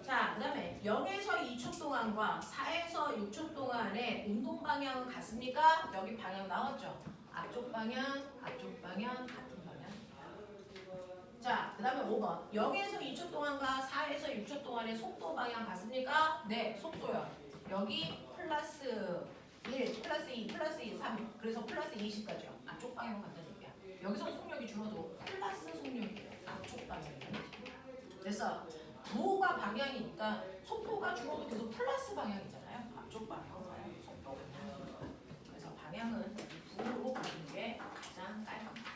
Speaker 1: 자, 그 다음에 0에서 2초 동안과 4에서 6초 동안의 운동 방향은 같습니까? 여기 방향 나왔죠? 앞쪽 방향, 같은 방향. 자, 그 다음에 5번. 0에서 2초 동안과 4에서 6초 동안의 속도 방향 같습니까? 네, 속도요. 여기 플러스 1, 플러스 2, 플러스 2, 3. 그래서 플러스 20까지요. 앞쪽 방향으로 간다는 얘기야. 여기서 속력이 줄어도 플러스 속력이에요. 앞쪽 방향이에요. 됐어. 부호가 방향이니까 속도가 줄어도 계속 플러스 방향이잖아요. 앞쪽 방향으로 가요. 속도가 방향이니까. 그래서 방향은 부호로 가는 게 가장 깔끔합니다.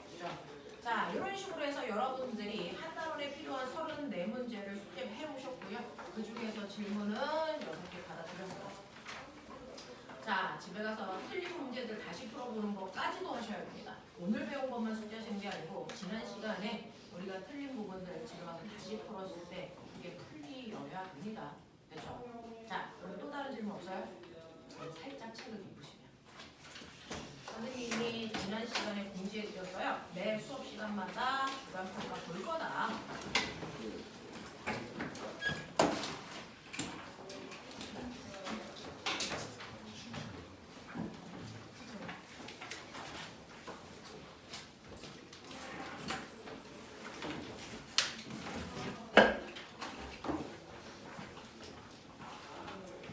Speaker 1: 그죠? 자, 이런 식으로 해서 여러분들이 한 단원에 필요한 34문제를 숙제해 보셨고요. 그 중에서 질문은 6개 받아드렸어요. 자, 집에 가서 틀린 문제들 다시 풀어보는 것까지도 하셔야 됩니다. 오늘 배운 것만 숙제하시는 게 아니고 지난 시간에 우리가 틀린 부분들 지금 한번 다시 풀었을 때 이게 풀리여야 됩니다. 됐죠? 자, 그럼 또 다른 질문 없어요? 살짝 책을 입으시면. 선생님이 지난 시간에 공지해 드렸어요. 매 수업 시간마다 주간평가 볼 거다.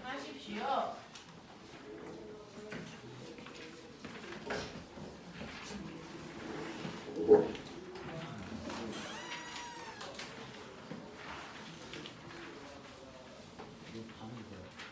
Speaker 1: 하십시오.
Speaker 2: 이거 반은 거야.